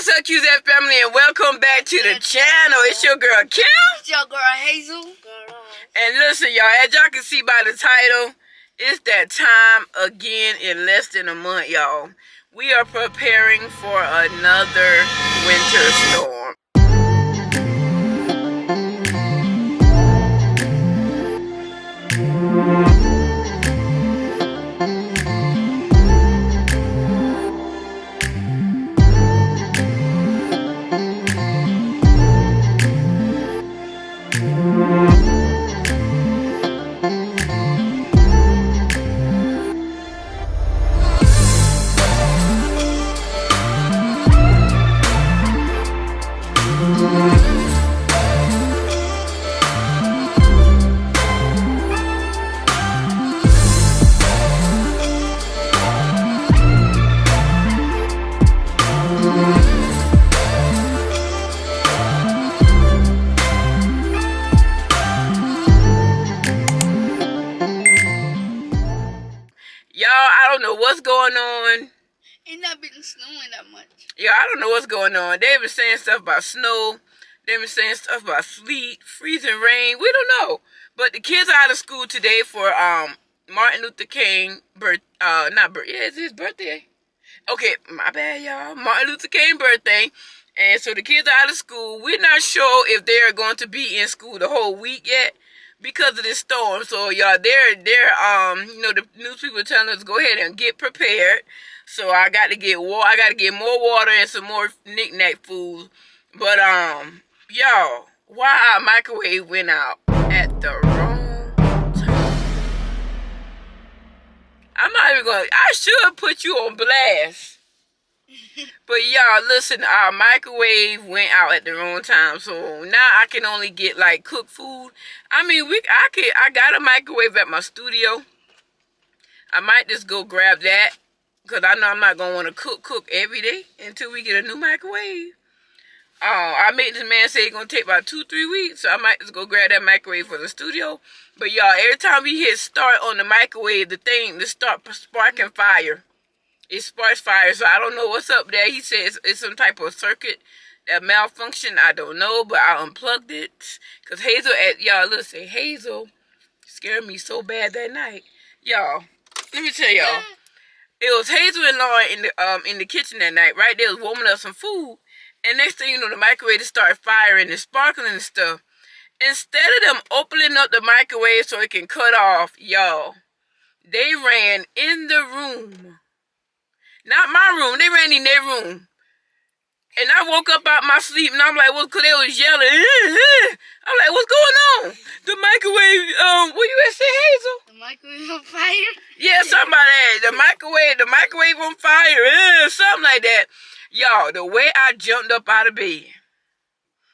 What's up, QZ family, and welcome back to the channel. It's your girl, Kim. It's your girl, Hazel. And listen, y'all, as y'all can see by the title, it's that time again in less than a month, y'all. We are preparing for another winter storm. Y'all, I don't know what's going on. It's not been snowing that much. Yeah, I don't know what's going on. They've been saying stuff about snow. They've been saying stuff about sleet, freezing rain. We don't know. But the kids are out of school today for Martin Luther King it's his birthday. Okay, my bad, y'all. Martin Luther King birthday. And so the kids are out of school. We're not sure if they're going to be in school the whole week yet because of this storm. So y'all, they're the news people are telling us to go ahead and get prepared. So I got to get more water and some more knick-knack food. But y'all, why our microwave went out at the wrong time? I'm not even going. I should put you on blast. But y'all, listen, our microwave went out at the wrong time, so now I can only get like cooked food. I mean, I got a microwave at my studio. I might just go grab that because I know I'm not gonna want to cook every day until we get a new microwave. I made this man say it's gonna take about 2-3 weeks, so I might just go grab that microwave for the studio. But y'all, every time we hit start on the microwave, the start sparking fire. It sparks fire, so I don't know what's up there. He says it's some type of circuit that malfunctioned. I don't know, but I unplugged it. Because y'all, listen, Hazel scared me so bad that night. Y'all, let me tell y'all. It was Hazel and Lauren in the kitchen that night, right? They was warming up some food. And next thing you know, the microwave just started firing and sparkling and stuff. Instead of them opening up the microwave so it can cut off, y'all, they ran in the room. Not my room. They ran in their room. And I woke up out my sleep and I'm like, well, because they was yelling. I'm like, what's going on? The microwave, what you gonna say, Hazel? The microwave on fire? Yeah, something like that. The microwave on fire. Something like that. Y'all, the way I jumped up out of bed.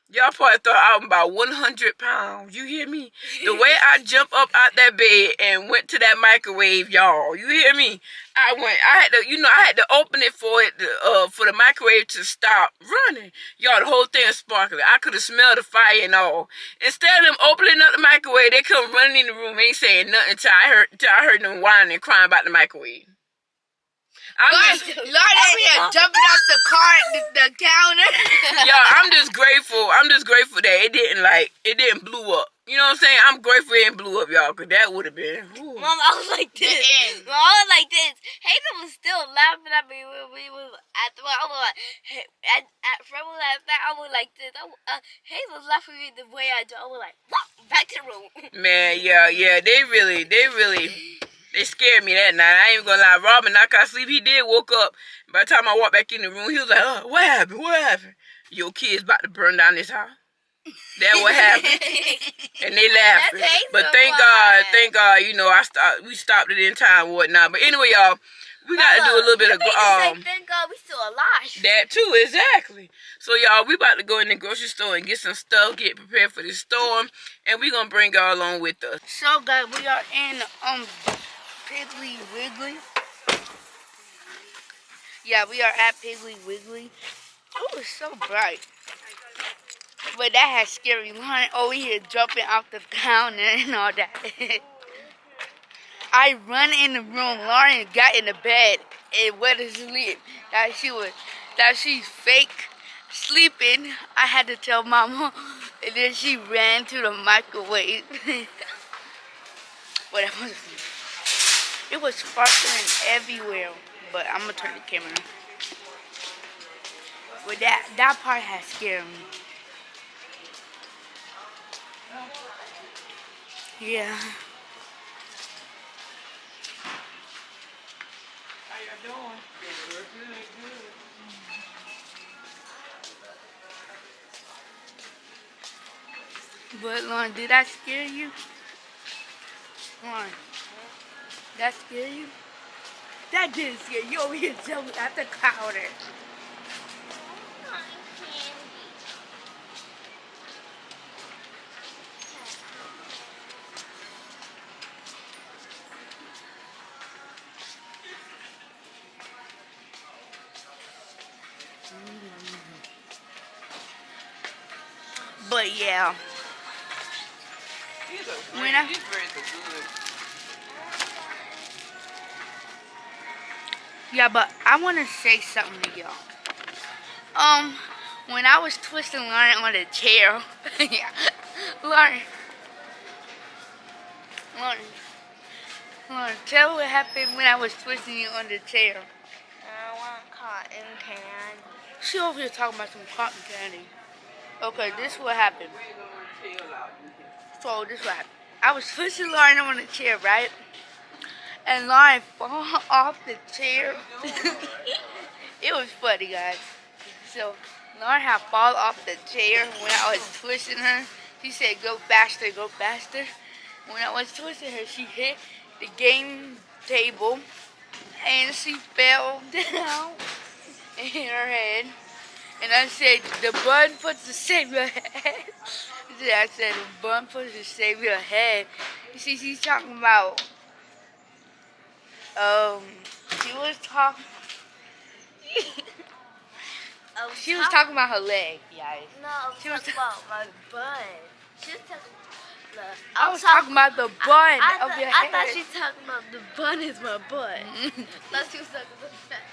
Y'all probably thought I was about 100 pounds. You hear me? The way I jumped up out that bed and went to that microwave, y'all. You hear me? I had to open it for the microwave to stop running. Y'all, the whole thing is sparkling. I could have smelled the fire and all. Instead of them opening up the microwave, they come running in the room, ain't saying nothing until I heard them whining and crying about the microwave. Lord, here jumping off the the counter. Y'all, I'm just grateful that it didn't blow up. You know what I'm saying? I'm grateful it didn't blow up, y'all, because that would have been. Ooh. Mom, I was like this. Mom, I was like this. Hazel was still laughing at me when we was at the. I was like, at Fred was like that. I was like this. Hazel was laughing at me the way I do. I was like, back to the room. Man, yeah, they really. They scared me that night. I ain't gonna lie. Robin knocked out sleep. He did woke up. By the time I walked back in the room, he was like, "Oh, what happened? What happened? Your kids about to burn down this house." That's what happened. And they laughing. But thank God, you know, we stopped it in time and whatnot. But anyway, y'all, we got to do a little bit of thank God we still alive. that too, exactly. So y'all, we about to go in the grocery store and get some stuff, get prepared for this storm, and we gonna bring y'all along with us. So guys, we are in Piggly Wiggly. Yeah, we are at Piggly Wiggly. Oh, it's so bright. But that has scary Lauren over here jumping off the counter and all that. I run in the room. Lauren got in the bed and went to sleep. That she's fake. sleeping. I had to tell Mama, and then she ran to the microwave. But it was sparkling everywhere. But I'm gonna turn the camera. But that part has scared me. Yeah. How you doing? Good, good. But Lauren, did that scare you? Lauren, that scare you? That didn't scare you. Over here jumping at the counter. But yeah. These are When great. These breads are good. Yeah, but I want to say something to y'all. When I was twisting Lauren on the chair, yeah, Lauren, Lauren, Lauren, tell what happened when I was twisting you on the chair. I want cotton candy. She over here talking about some cotton candy. Okay, this is what happened. So this is what happened. I was twisting Lauren on the chair, right? And Lauren fall off the chair. It was funny, guys. So Lauren had fall off the chair when I was twisting her. She said, "Go faster, go faster." When I was twisting her, she hit the game table and she fell down and hit her head. And I said, "The button puts to save your head." I said, "The button puts to save your head." You see, she's talking about. She was talking. She was talking about her leg, guys. No, I was talking about my butt. She was talking I was talking about the bun of your I head. thought she was talking about the bun is my butt. I thought she was talking about that.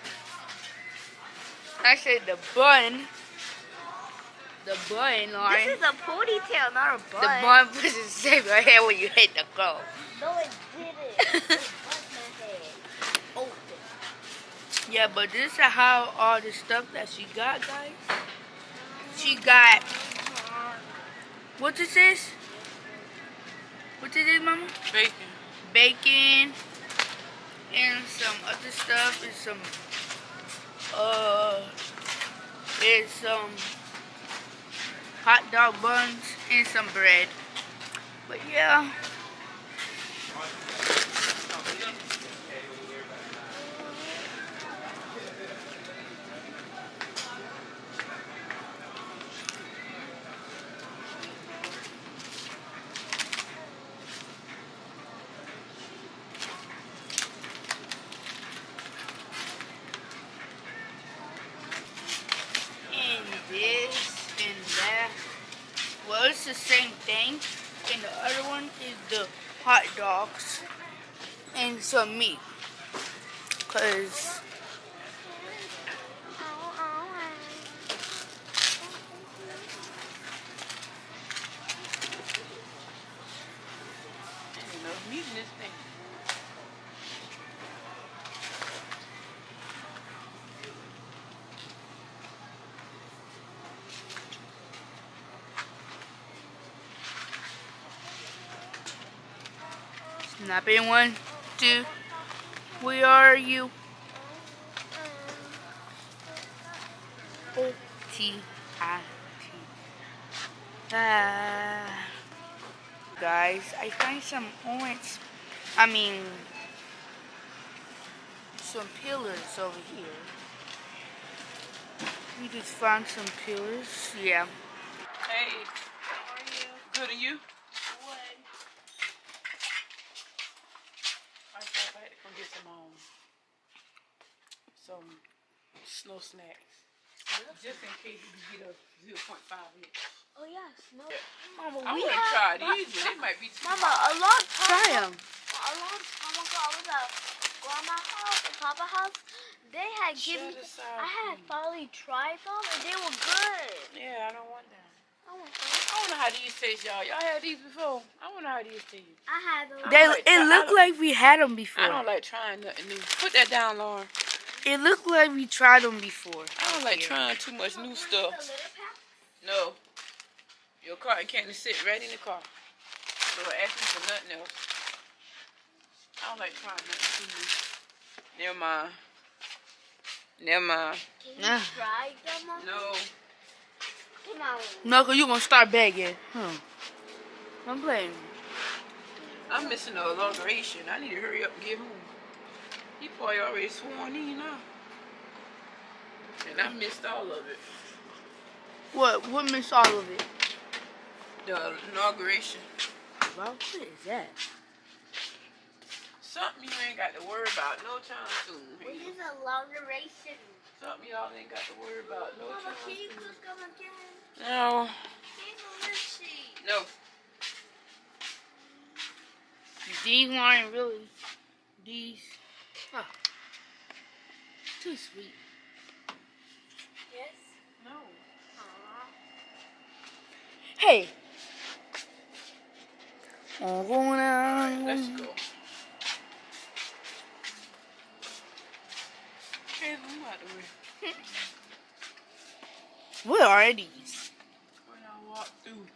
I said the bun. The bun, Lauren. This is a ponytail, not a bun. The bun was to save your head when you hit the girl. No, it didn't. It was my head. Open. Yeah, but this is how all the stuff that she got, guys. She got. What is this? What is this, Mama? Bacon. Bacon and some other stuff and some hot dog buns and some bread. But yeah. And this and that. Well, it's the same thing. And the other one is the hot dogs and some meat. Cause Ain't enough meat in this thing. snapping 1, 2. Where are you? O-T-I-T. Guys, I find some some pillars over here. We just found some pillars. Yeah. Hey. How are you? Good, and you? What? I had to come get some snow snacks. Just in case you get a 0.5 inch. Oh yes, no. Mama, I want to try these, but they might be too Mama, hot. a long time. Try them. A long time ago, I was at Grandma's house and Papa's house. They had given me. I had finally tried them and they were good. how these taste, y'all. Y'all had these before? I wonder how these taste. I had those. It looked like we had them before. I don't like trying nothing new. Put that down, Lauren. It looked like we tried them before. I don't like trying too much new stuff. No. Your cotton candy sit right in the car. So ask me for nothing else. I don't like trying nothing too new. Never mind. Never mind. Can you try them? No. Come on. No, cause you gonna start begging. I'm playing. I'm missing the inauguration. I need to hurry up and get home. He probably already sworn in now. And I missed all of it. What? What missed all of it? The inauguration. Well, what is that? Something you ain't got to worry about no time soon. What is a inauguration? Something y'all ain't got to worry about no Mama, time can you soon. cook them again? No. Here's a Lucy. No. These aren't really. These. Oh. Too sweet. Yes. No. Aww. Hey. I'm going out. Let's go. Okay, I'm out the way. What are these? When I walk through.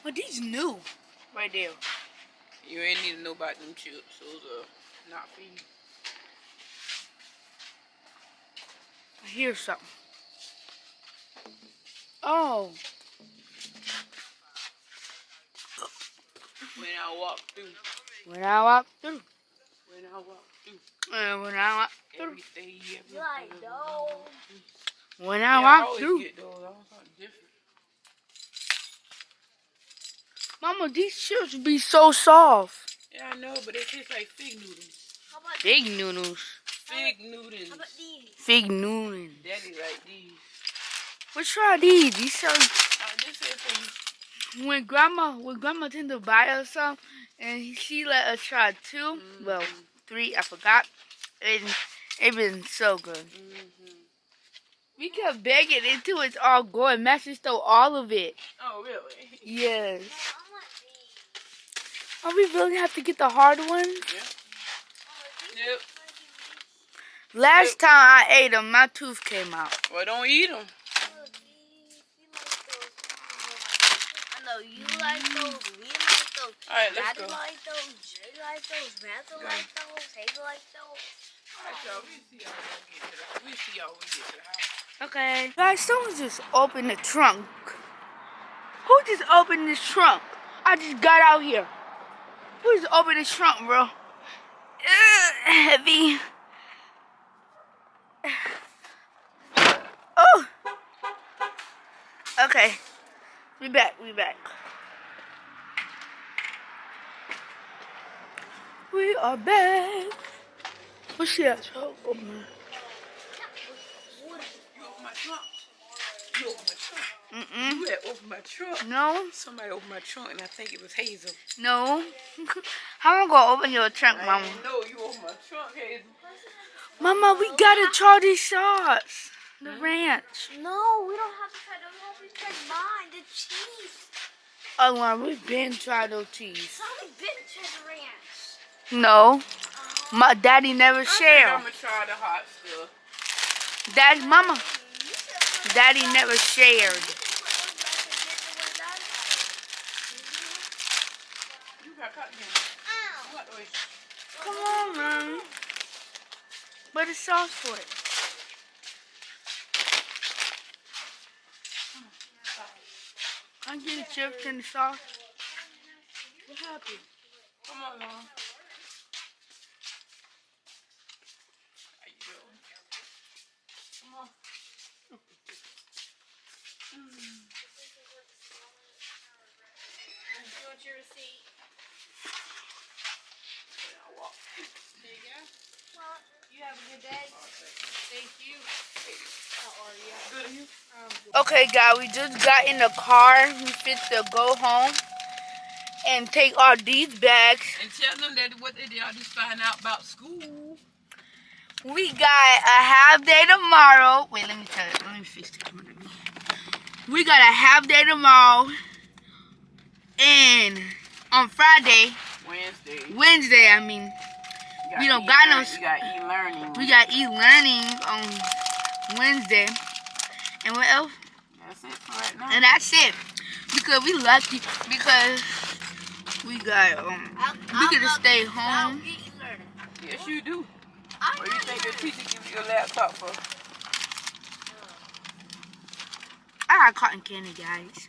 Well, these new. Right there. You ain't need to know about them chips. Those are not for you. I hear something. Oh. When I walk through. When I walk through. When I walk through. When I walk through. Everything, You like those? When Yeah, I I walk always through. get those. I want something different. Mama, these chips be so soft. Yeah, I know, but they taste like fig noodles. How about Fig noodles. Fig noodles. How about these? Fig noodles. Daddy like these. Let's try these. These sound. This is for you. When grandma tend to buy us some, and she let us try 2, well, 3, I forgot, and it been so good. We kept begging until it's all gone. Master stole all of it. Oh, really? Yes. I want these. Oh, we really have to get the hard ones? Yep. Last time I ate them, my tooth came out. Well, don't eat them. I know you like those, we like those, All right, let's Daddy go. like those, Jay like those, Matthew like those, Hazel like those. All right, y'all. We see y'all when we get to the house. We see y'all when we get to the house. Okay. Guys, someone just opened the trunk. Who just opened this trunk? I just got out here. Who just opened this trunk, bro? Heavy. Oh. Okay. We back. We are back. What's that? Oh, You open my trunk. You open my trunk. You had opened my trunk. No. Somebody opened my trunk, and I think it was Hazel. No. How am I gonna open your trunk, Mama? No, you opened my trunk, Hazel. Mama, we gotta try these sauce. The ranch. No, we don't have to try those, we have to try mine, the cheese. Oh, Mom, we've been trying those cheese. So we've been to the ranch. No. My daddy never I think shared. I'm going to try the hot stuff. Daddy, Mama. Daddy never shared. You got cotton candy. What the way? Come on, man. But the sauce for it. I get the chips and the sauce. What happened? Come on, Mom. How you doing? Come on. You want your receipt? I'll walk. There you go. Well, you have a good day. Thank you. How are you? Good of you? Okay, guys, we just got in the car. We fit to go home and take all these bags. And tell them that what they did, I just find out about school. We got a half day tomorrow. Wait, let me fix it. We got a half day tomorrow. And on Friday, Wednesday, I mean, we don't got no. We got e-learning. We got e-learning on Wednesday. And what else? That's it for right now. And that's it. Because we lucky because we got we could stay home. Yes, you do. What do you think the teacher gives you a laptop for? I got cotton candy, guys.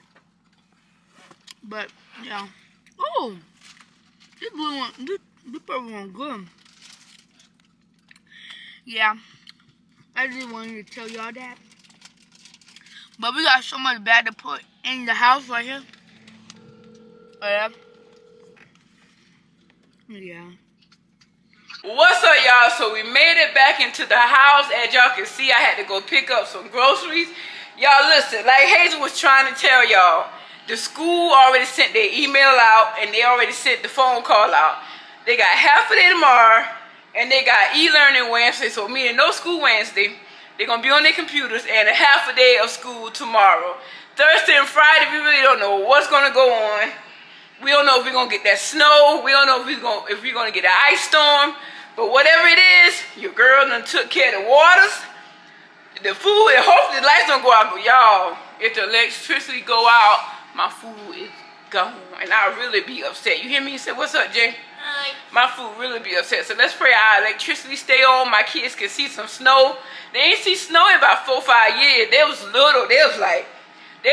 But yeah. Oh, this blue one, this purple one good. Yeah, I just wanted to tell y'all that. But we got so much bad to put in the house right here. Yeah. What's up, y'all? So we made it back into the house. As y'all can see, I had to go pick up some groceries. Y'all listen, like Hazel was trying to tell y'all, the school already sent their email out and they already sent the phone call out. They got half a day tomorrow and they got e-learning Wednesday. So meaning no school Wednesday. They're going to be on their computers and a half a day of school tomorrow. Thursday and Friday, we really don't know what's going to go on. We don't know if we're going to get that snow. We don't know if we're going to get an ice storm. But whatever it is, your girl done took care of the waters, the food, and hopefully the lights don't go out. But y'all, if the electricity go out, my food is gone. And I'll really be upset. You hear me? You say, what's up, Jay? Hi. My food really be upset. So let's pray our electricity stay on. My kids can see some snow. They ain't see snow in about 4 or 5 years. They was little. They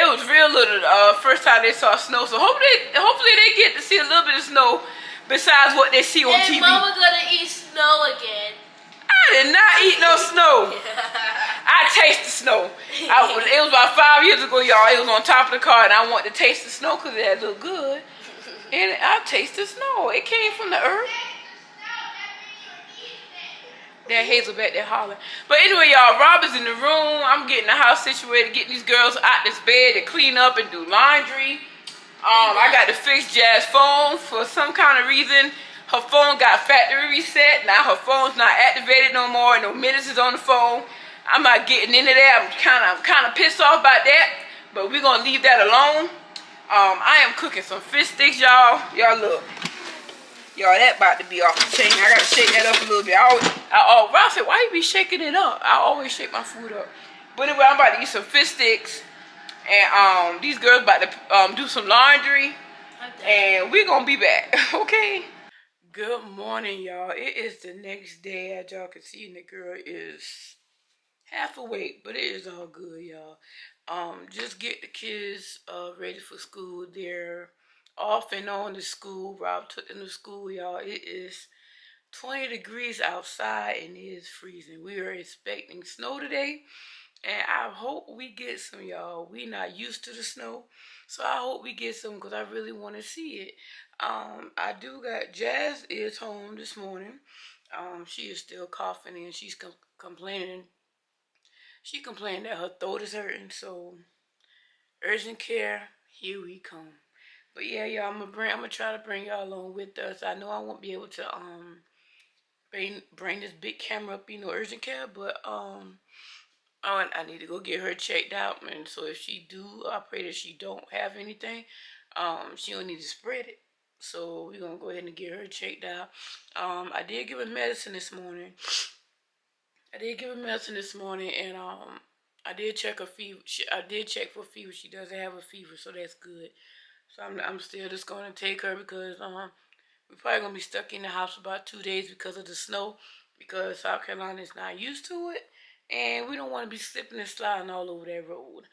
was real little first time they saw snow. So hopefully they get to see a little bit of snow besides what they see on TV. Mama gonna eat snow again. I did not eat no snow. I taste the snow. It was about 5 years ago, y'all. It was on top of the car, and I wanted to taste the snow because it looked good. And I tasted snow. It came from the earth. That Hazel back there hollering. But anyway, y'all, Rob is in the room. I'm getting the house situated, getting these girls out this bed to clean up and do laundry. I got to fix Jazz's phone for some kind of reason. Her phone got factory reset. Now her phone's not activated no more. No minutes is on the phone. I'm not getting into that. I'm kind of pissed off about that. But we're gonna leave that alone. I am cooking some fish sticks, y'all. Y'all look. Y'all, that about to be off the chain. I gotta shake that up a little bit. Ralph said, why you be shaking it up? I always shake my food up. But anyway, I'm about to eat some fish sticks. And these girls about to do some laundry. And we're gonna be back, okay? Good morning, y'all. It is the next day, as y'all can see, and the girl is half awake, but it is all good, y'all. Just get the kids ready for school. They're off and on to school. Rob took them to school, y'all. It is 20 degrees outside and it is freezing. We are expecting snow today, and I hope we get some, y'all. We not used to the snow, so I hope we get some because I really want to see it. I do got Jazz is home this morning. She is still coughing and she's complaining. She complained that her throat is hurting, so urgent care, here we come. But yeah, y'all, I'm gonna try to bring y'all along with us. I know I won't be able to bring this big camera up, urgent care, but I need to go get her checked out, and so if she do, I pray that she don't have anything. She don't need to spread it. So we're gonna go ahead and get her checked out. I did give her medicine this morning. And I did check her fever. I did check for fever. She doesn't have a fever, so that's good. So I'm still just gonna take her because we're probably gonna be stuck in the house for about 2 days because of the snow, because South Carolina is not used to it, and we don't want to be slipping and sliding all over that road.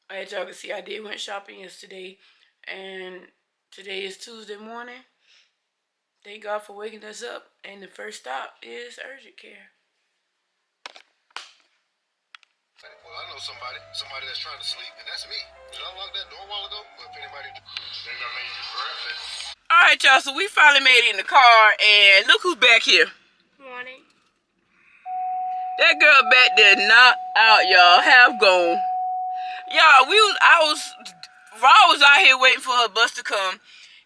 As y'all can see, I did went shopping yesterday, and today is Tuesday morning. Thank God for waking us up, and the first stop is urgent care. Well, I know somebody that's trying to sleep, and that's me. Did I lock that door a while ago? But if anybody think I made you breakfast. All right, y'all. So we finally made it in the car, and look who's back here. Morning. That girl back there knocked out, y'all. Half gone. Y'all, Raw was out here waiting for her bus to come,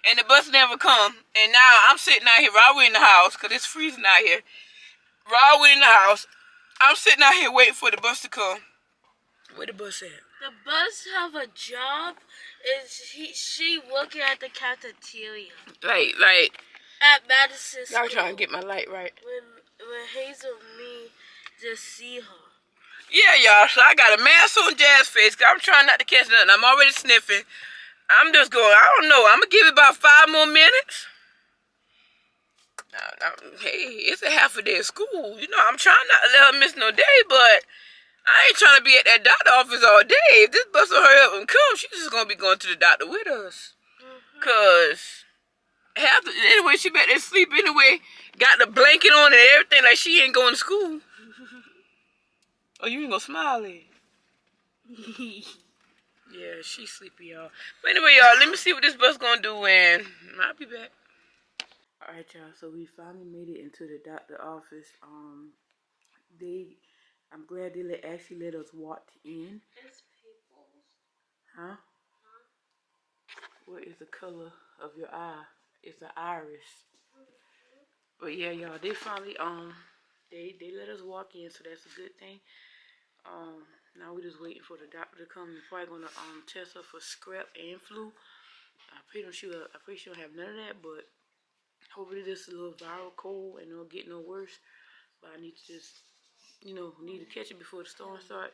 and the bus never come. And now I'm sitting out here. Raw in the house because it's freezing out here. Raw in the house. I'm sitting out here waiting for the bus to come. Where the bus at? The bus have a job. She working at the cafeteria Like, at Madison School. y'all trying to get my light right. When Hazel and me just see her. Yeah, y'all. So I got a mask on Jazz face. 'Cause I'm trying not to catch nothing. I'm already sniffing. I'm just going, I don't know. I'm going to give it about 5 more minutes. Hey, it's a half a day of school. You know, I'm trying not to let her miss no day, but I ain't trying to be at that doctor office all day. If this bus will hurry up and come, she's just going to be going to the doctor with us. Because anyway, she better sleep anyway. Got the blanket on and everything like she ain't going to school. Oh, you ain't going to smile at? Yeah, she's sleepy, y'all. But anyway, y'all, let me see what this bus going to do and I'll be back. Alright, y'all, so we finally made it into the doctor office. I'm glad they actually let us walk in. It's people's. Huh? What is the color of your eye? It's an iris. But yeah, y'all, they finally they let us walk in, so that's a good thing. Now we're just waiting for the doctor to come. They're probably gonna test her for strep and flu. I pray she don't have none of that, but hopefully this is a little viral cold and it'll get no worse. But I need to just, need to catch it before the storm starts.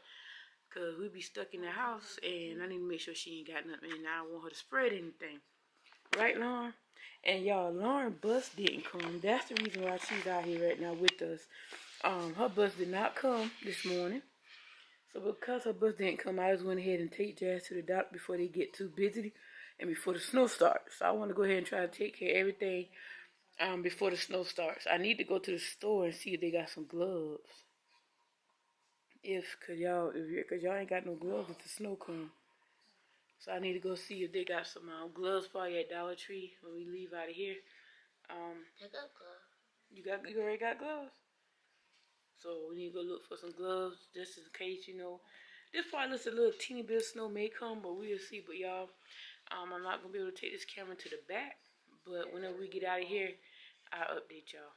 Because we be stuck in the house and I need to make sure she ain't got nothing and I don't want her to spread anything. Right, Lauren? And y'all, Lauren bus didn't come. That's the reason why she's out here right now with us. Her bus did not come this morning. So because her bus didn't come, I just went ahead and take Jazz to the doctor before they get too busy and before the snow starts. So I want to go ahead and try to take care of everything before the snow starts. I need to go to the store and see if they got some gloves. Cause y'all ain't got no gloves if the snow comes. So I need to go see if they got some gloves probably at Dollar Tree when we leave out of here. I got gloves. You already got gloves? So we need to go look for some gloves just in case, This probably looks a little teeny bit of snow may come, but we'll see. But y'all, I'm not gonna be able to take this camera to the back. But whenever we get out of here, I'll update y'all.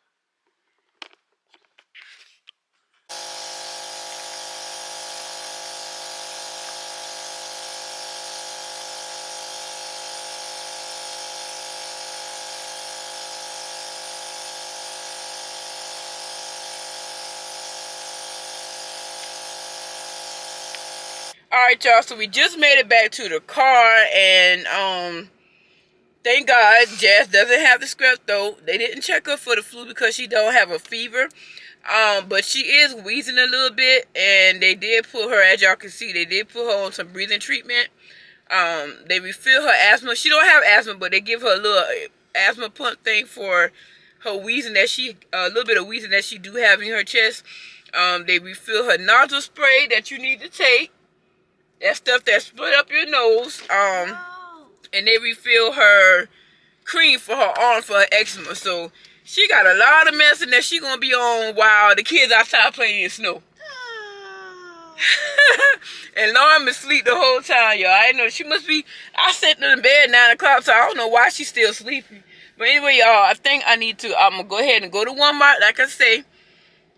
Alright, y'all, so we just made it back to the car, and thank God Jazz doesn't have the strep throat. They didn't check her for the flu because she don't have a fever. But she is wheezing a little bit, and they did put her, as y'all can see, they did put her on some breathing treatment. They refill her asthma. She don't have asthma, but they give her a little asthma pump thing for her wheezing a little bit of wheezing that she do have in her chest. They refill her nostril spray that you need to take. That stuff that split up your nose. And they refill her cream for her arm for her eczema. So she got a lot of medicine that she gonna be on while the kids outside playing in snow. And Lauren been asleep the whole time, y'all. I know she must be. I sat in the bed at 9 o'clock, so I don't know why she's still sleeping. But anyway, y'all, I think I need to. I'm gonna go ahead and go to Walmart, like I say.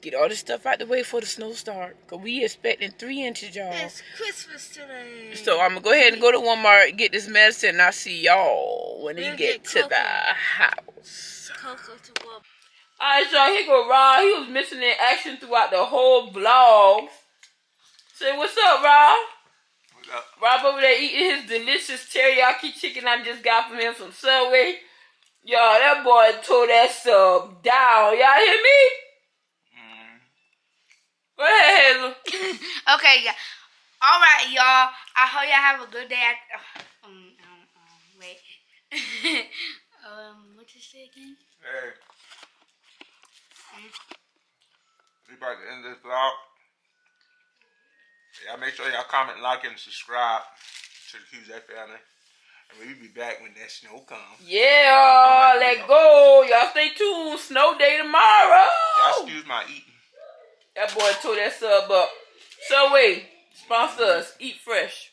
Get all this stuff out the way before the snow start. Because we expecting 3 inches, y'all. It's Christmas today. So I'm going to go ahead and go to Walmart, get this medicine, and I'll see y'all when we get to the house. Coco to Walmart. Alright, y'all, here go Rob. He was missing in action throughout the whole vlog. Say, what's up, Rob? What's up? Rob over there eating his delicious teriyaki chicken I just got from him from Subway. Y'all, that boy tore that sub down. Y'all hear me? Go ahead, Hazel. Okay, yeah. All right, y'all. I hope y'all have a good day. Wait. What you say again? Hey. We about to end this vlog. Y'all make sure y'all comment, like, and subscribe to the QZ family. And we'll be back when that snow comes. Yeah, let go. Y'all stay tuned. Snow day tomorrow. Y'all excuse my eating. That boy tore that sub up. Subway, sponsor us. Eat fresh.